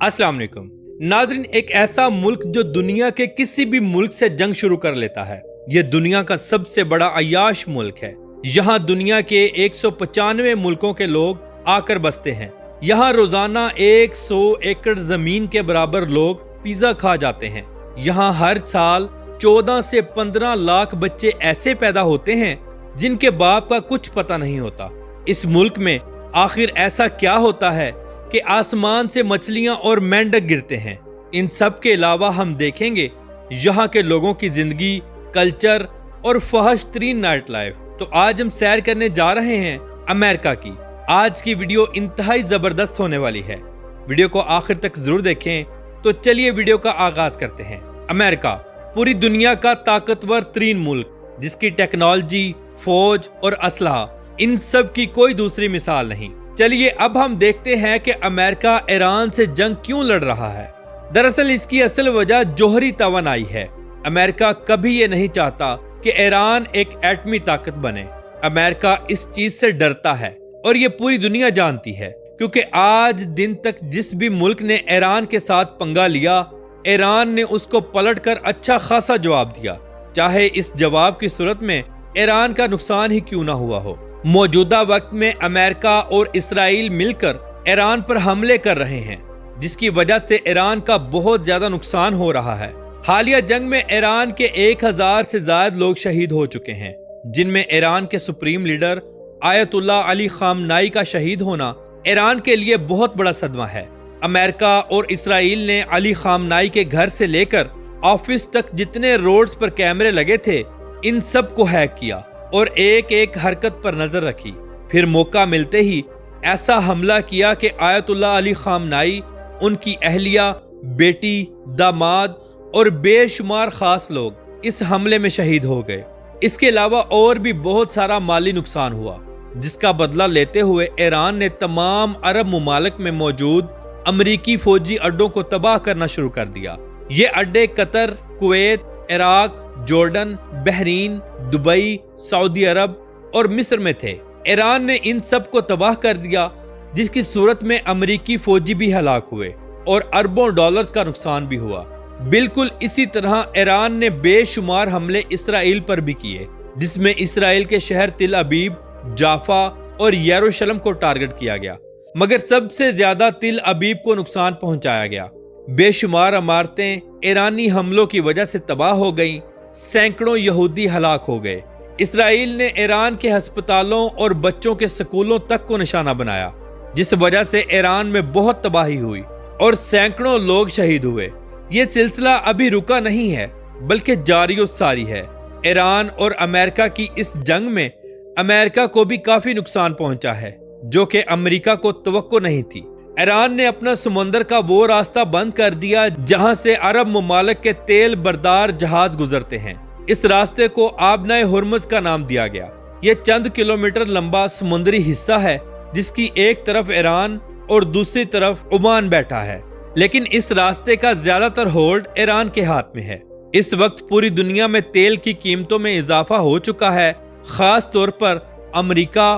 अस्सलाम वालेकुम नाजरीन, एक ऐसा मुल्क जो दुनिया के किसी भी मुल्क से जंग शुरू कर लेता है। ये दुनिया का सबसे बड़ा अय्याश मुल्क है। यहाँ दुनिया के 195 मुल्कों के लोग आकर बसते हैं। यहाँ रोजाना 100 एकड़ जमीन के बराबर लोग पिज्जा खा जाते हैं। यहाँ हर साल 14 से 15 लाख बच्चे ऐसे पैदा होते हैं जिनके बाप का कुछ पता नहीं होता। इस मुल्क में आखिर ऐसा क्या होता है कि आसमान से मछलियां और मेंढक गिरते हैं। इन सब के अलावा हम देखेंगे यहाँ के लोगों की जिंदगी, कल्चर और फहश तरीन नाइट लाइफ। तो आज हम सैर करने जा रहे हैं अमेरिका की। आज की वीडियो इंतहाई जबरदस्त होने वाली है। वीडियो को आखिर तक जरूर देखें। तो चलिए वीडियो का आगाज करते हैं। अमेरिका पूरी दुनिया का ताकतवर तरीन मुल्क, जिसकी टेक्नोलॉजी, फौज और असलहा, इन सब की कोई दूसरी मिसाल नहीं। चलिए अब हम देखते हैं कि अमेरिका ईरान से जंग क्यों लड़ रहा है। दरअसल इसकी असल वजह जोहरी तवानाई है। अमेरिका कभी ये नहीं चाहता कि ईरान एक एटमी ताकत बने। अमेरिका इस चीज से डरता है और ये पूरी दुनिया जानती है, क्योंकि आज दिन तक जिस भी मुल्क ने ईरान के साथ पंगा लिया, ईरान ने उसको पलटकर अच्छा खासा जवाब दिया, चाहे इस जवाब की सूरत में ईरान का नुकसान ही क्यों ना हुआ हो। मौजूदा वक्त में अमेरिका और इसराइल मिलकर ईरान पर हमले कर रहे हैं, जिसकी वजह से ईरान का बहुत ज्यादा नुकसान हो रहा है। हालिया जंग में ईरान के 1000 से ज्यादा लोग शहीद हो चुके हैं, जिनमें ईरान के सुप्रीम लीडर आयतुल्ला अली खामनाई का शहीद होना ईरान के लिए बहुत बड़ा सदमा है। अमेरिका और इसराइल ने अली खामनाई के घर से लेकर ऑफिस तक जितने रोड्स पर कैमरे लगे थे, इन सब को हैक किया और एक एक हरकत पर नजर रखी। फिर मौका मिलते ही ऐसा हमला किया कि आयतुल्ला अली खामनाई, उनकी अहलिया, बेटी, दामाद और बेशुमार खास लोग इस हमले में शहीद हो गए। इसके अलावा और भी बहुत सारा माली नुकसान हुआ, जिसका बदला लेते हुए ईरान ने तमाम अरब मुमालिक में मौजूद अमरीकी फौजी अड्डों को तबाह करना शुरू कर दिया। ये अड्डे Qatar, Kuwait, Iraq, Jordan, Bahrain, Dubai, Saudi Arab और मिस्र में थे। ईरान ने इन सब को तबाह कर दिया, जिसकी सूरत में अमरीकी फौजी भी हलाक हुए और अरबों डॉलर्स का नुकसान भी हुआ। बिल्कुल इसी तरह ईरान ने बेशुमार हमले इसराइल पर भी किए, जिसमें इसराइल के शहर तिल अबीब, जाफा और यरूशलेम को टारगेट किया गया, मगर सबसे ज्यादा तिल अबीब को नुकसान पहुंचाया गया। बेशुमार इमारतें ईरानी हमलों की वजह से तबाह हो गईं, सैकड़ों यहूदी हलाक हो गए। इसराइल ने ईरान के अस्पतालों और बच्चों के स्कूलों तक को निशाना बनाया, जिस वजह से ईरान में बहुत तबाही हुई और सैकड़ों लोग शहीद हुए। ये सिलसिला अभी रुका नहीं है, बल्कि जारी और सारी है। ईरान और अमेरिका की इस जंग में अमेरिका को भी काफी नुकसान पहुंचा है, जो कि अमेरिका को तवक्को नहीं थी। ईरान ने अपना समुंदर का वो रास्ता बंद कर दिया जहां से अरब मुमालिक के तेल बरदार जहाज गुजरते हैं। इस रास्ते को आबनाए हुर्मुज का नाम दिया गया। ये चंद किलोमीटर लंबा समुद्री हिस्सा है, जिसकी एक तरफ ईरान और दूसरी तरफ ओमान बैठा है, लेकिन इस रास्ते का ज्यादातर होल्ड ईरान के हाथ में है। इस वक्त पूरी दुनिया में तेल की कीमतों में इजाफा हो चुका है, खास तौर पर अमेरिका,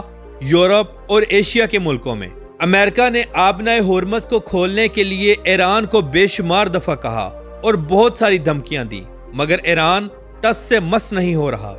यूरोप और एशिया के मुल्कों में। अमेरिका ने आबनाए हुर्मुज को खोलने के लिए ईरान को बेशुमार दफा कहा और बहुत सारी धमकियां दी, मगर ईरान टस से मस नहीं हो रहा।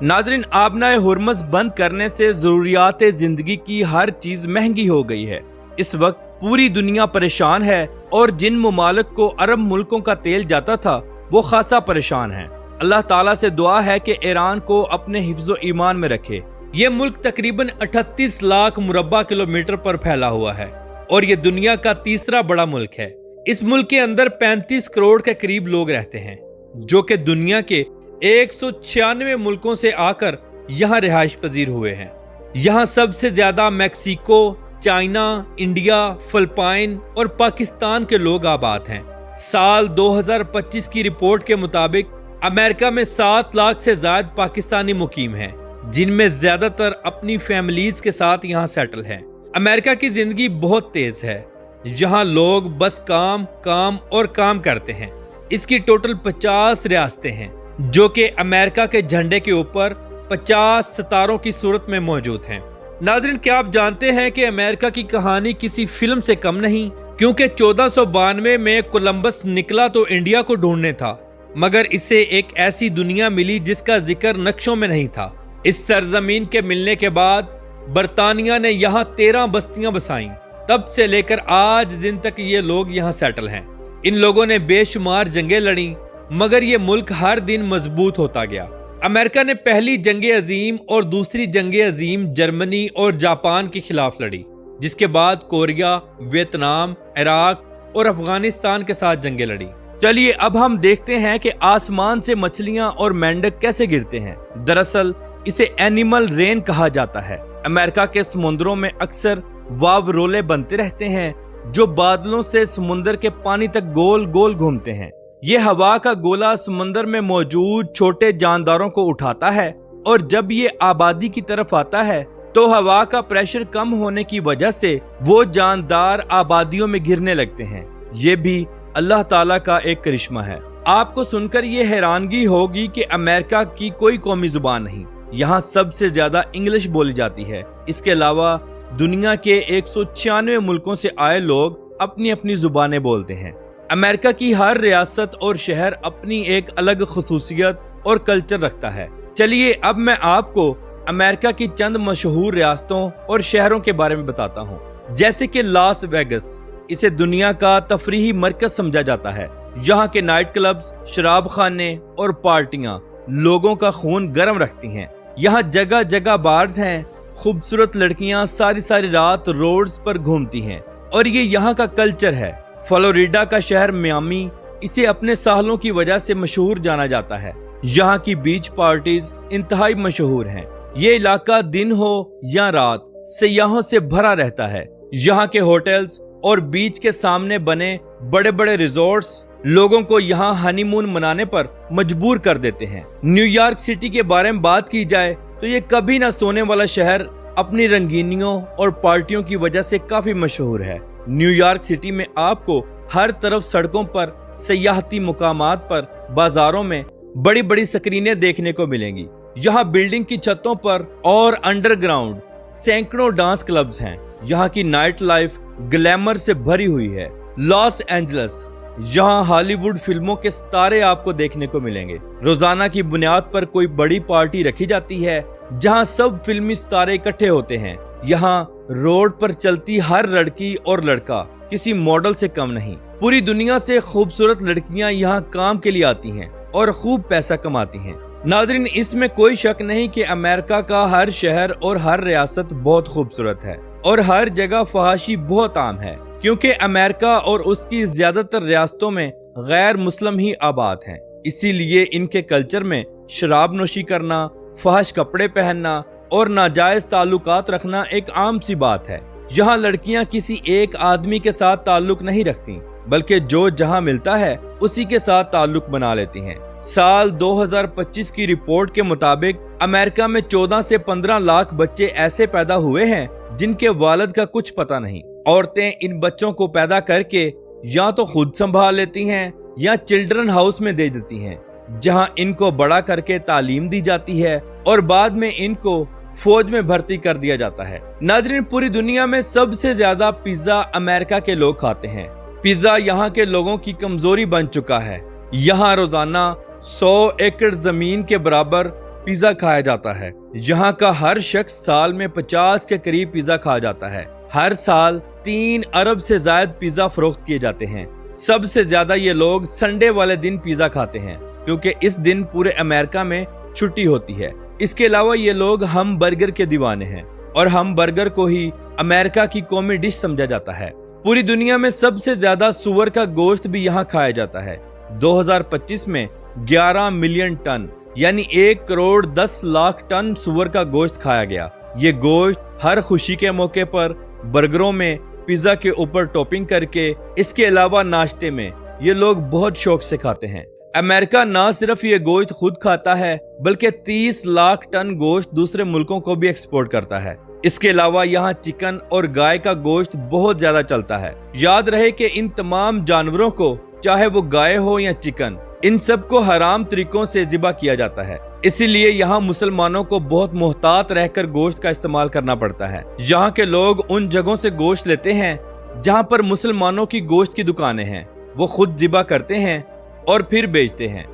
नाजरीन, आबनाए हुर्मुज बंद करने से जरूरियात जिंदगी की हर चीज महंगी हो गई है। इस वक्त पूरी दुनिया परेशान है और जिन मुमालिक को अरब मुल्कों का तेल जाता था, वो खासा परेशान है। अल्लाह ताला से दुआ है कि ईरान को अपने हिफ्ज़ो ईमान में रखे। ये मुल्क तकरीबन 38 लाख मुरब्बा किलोमीटर पर फैला हुआ है और ये दुनिया का तीसरा बड़ा मुल्क है। इस मुल्क के अंदर 35 करोड़ के करीब लोग रहते हैं, जो कि दुनिया के 196 मुल्कों से आकर यहाँ रिहाइश पजीर हुए हैं। यहाँ सबसे ज्यादा मैक्सिको, चाइना, इंडिया, फिलिपाइन और पाकिस्तान के लोग आबाद हैं। साल 2025 की रिपोर्ट के मुताबिक अमेरिका में 7 लाख से ज्यादा पाकिस्तानी मुकीम हैं, जिनमें ज्यादातर अपनी फैमिलीज के साथ यहाँ सेटल हैं। अमेरिका की जिंदगी बहुत तेज है। यहाँ लोग बस काम काम और काम करते हैं। इसकी टोटल 50 रियासतें हैं, जो कि अमेरिका के झंडे के ऊपर 50 सितारों की सूरत में मौजूद हैं। नाज़रीन, क्या आप जानते हैं कि अमेरिका की कहानी किसी फिल्म से कम नहीं, क्योंकि 1492 में कोलंबस निकला तो इंडिया को ढूंढने था, मगर इसे एक ऐसी दुनिया मिली जिसका जिक्र नक्शों में नहीं था। इस सरजमीन के मिलने के बाद बरतानिया ने यहाँ 13 बस्तियां बसाईं। तब से लेकर आज दिन तक ये लोग यहाँ सेटल हैं। इन लोगों ने बेशुमार जंगें लड़ी, मगर ये मुल्क हर दिन मजबूत होता गया। अमेरिका ने पहली जंग अजीम और दूसरी जंग अजीम जर्मनी और जापान के खिलाफ लड़ी, जिसके बाद कोरिया, वियतनाम, इराक और अफगानिस्तान के साथ जंगें लड़ी। चलिए अब हम देखते हैं कि आसमान से मछलियां और मेंढक कैसे गिरते हैं। दरअसल इसे एनिमल रेन कहा जाता है। अमेरिका के समुद्रों में अक्सर वावरोले बनते रहते हैं जो बादलों से समुद्र के पानी तक गोल गोल घूमते हैं। ये हवा का गोला समुद्र में मौजूद छोटे जानदारों को उठाता है और जब ये आबादी की तरफ आता है तो हवा का प्रेशर कम होने की वजह से वो जानदार आबादियों में गिरने लगते हैं। ये भी अल्लाह ताला का एक करिश्मा है। आपको सुनकर ये हैरानगी होगी कि अमेरिका की कोई कौमी जुबान नहीं, यहाँ सबसे ज्यादा इंग्लिश बोली जाती है। इसके अलावा दुनिया के 196 मुल्कों से आए लोग अपनी अपनी जुबानें बोलते हैं। अमेरिका की हर रियासत और शहर अपनी एक अलग खुसूसियत और कल्चर रखता है। चलिए अब मैं आपको अमेरिका की चंद मशहूर रियासतों और शहरों के बारे में बताता हूँ। जैसे कि लास वेगस, इसे दुनिया का तफरीही मरकज समझा जाता है। यहाँ के नाइट क्लब्स, शराब खाने और पार्टियां लोगों का खून गर्म रखती हैं। यहाँ जगह जगह बार्स हैं। खूबसूरत लड़कियां सारी सारी रात रोड्स पर घूमती हैं और ये यहाँ का कल्चर है। फ्लोरिडा का शहर मियामी, इसे अपने साहलों की वजह से मशहूर जाना जाता है। यहाँ की बीच पार्टीज इंतहाई मशहूर हैं। ये इलाका दिन हो या रात सयाहों से भरा रहता है। यहाँ के होटल्स और बीच के सामने बने बड़े बड़े रिजॉर्ट्स लोगों को यहाँ हनीमून मनाने पर मजबूर कर देते हैं। न्यूयॉर्क सिटी के बारे में बात की जाए तो ये कभी ना सोने वाला शहर अपनी रंगीनियों और पार्टियों की वजह से काफी मशहूर है। न्यूयॉर्क सिटी में आपको हर तरफ सड़कों पर, सयाहती मुकामात पर, बाजारों में बड़ी बड़ी स्क्रीनें देखने को मिलेंगी। यहाँ बिल्डिंग की छतों पर और अंडरग्राउंड सैकड़ों डांस क्लब्स हैं। यहाँ की नाइट लाइफ ग्लैमर से भरी हुई है। लॉस एंजल्स, यहाँ हॉलीवुड फिल्मों के सितारे आपको देखने को मिलेंगे। रोजाना की बुनियाद पर कोई बड़ी पार्टी रखी जाती है जहाँ सब फिल्मी सितारे इकट्ठे होते हैं। यहाँ रोड पर चलती हर लड़की और लड़का किसी मॉडल से कम नहीं। पूरी दुनिया से खूबसूरत लड़कियां यहाँ काम के लिए आती हैं और खूब पैसा कमाती हैं। नाज़रीन, इसमें कोई शक नहीं कि अमेरिका का हर शहर और हर रियासत बहुत खूबसूरत है और हर जगह फहाशी बहुत आम है, क्योंकि अमेरिका और उसकी ज्यादातर रियासतों में गैर मुस्लिम ही आबाद हैं। इसीलिए इनके कल्चर में शराब नोशी करना, फहश कपड़े पहनना और नाजायज ताल्लुकात रखना एक आम सी बात है। यहाँ लड़कियाँ किसी एक आदमी के साथ ताल्लुक नहीं रखती, बल्कि जो जहाँ मिलता है उसी के साथ ताल्लुक बना लेती हैं। साल 2025 की रिपोर्ट के मुताबिक अमेरिका में 14 से 15 लाख बच्चे ऐसे पैदा हुए हैं जिनके वालिद का कुछ पता नहीं। औरतें इन बच्चों को पैदा करके या तो खुद संभाल लेती हैं या चिल्ड्रन हाउस में दे देती हैं, जहां इनको बड़ा करके तालीम दी जाती है और बाद में इनको फौज में भर्ती कर दिया जाता है। नाज़रीन, पूरी दुनिया में सबसे ज्यादा पिज्जा अमेरिका के लोग खाते हैं। पिज्जा यहाँ के लोगों की कमजोरी बन चुका है। यहाँ रोजाना 100 एकड़ जमीन के बराबर पिज्जा खाया जाता है। यहाँ का हर शख्स साल में 50 के करीब पिज्जा खा जाता है। हर साल 3 अरब से ज्यादा पिज्जा फरोख्त किए जाते हैं। सबसे ज्यादा ये लोग संडे वाले दिन पिज्जा खाते हैं, क्योंकि इस दिन पूरे अमेरिका में छुट्टी होती है। इसके अलावा ये लोग हम बर्गर के दीवाने हैं और हम बर्गर को ही अमेरिका की कौमी डिश समझा जाता है। पूरी दुनिया में सबसे ज्यादा सुअर का गोश्त भी यहाँ खाया जाता है। 2025 में 11 मिलियन टन यानी 1 करोड़ 10 लाख टन सुअर का गोश्त खाया गया। ये गोश्त हर खुशी के मौके पर बर्गरों में पिज्जा के ऊपर टॉपिंग करके, इसके अलावा नाश्ते में ये लोग बहुत शौक से खाते हैं। अमेरिका ना सिर्फ ये गोश्त खुद खाता है, बल्कि 30 लाख टन गोश्त दूसरे मुल्कों को भी एक्सपोर्ट करता है। इसके अलावा यहाँ चिकन और गाय का गोश्त बहुत ज्यादा चलता है। याद रहे कि इन तमाम जानवरों को, चाहे वो गाय हो या चिकन, इन सब को हराम तरीकों से ज़िबा किया जाता है। इसीलिए यहाँ मुसलमानों को बहुत मुहतात रहकर गोश्त का इस्तेमाल करना पड़ता है। यहाँ के लोग उन जगहों से गोश्त लेते हैं जहां पर मुसलमानों की गोश्त की दुकानें हैं, वो खुद ज़िबा करते हैं और फिर बेचते हैं।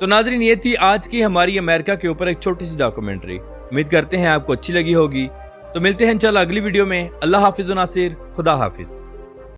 तो नाजरीन, ये थी आज की हमारी अमेरिका के ऊपर एक छोटी सी डॉक्यूमेंट्री। उम्मीद करते हैं आपको अच्छी लगी होगी। तो मिलते हैं इंशाल्लाह अगली वीडियो में। अल्लाह हाफिज़ नासिर, खुदा हाफिज़।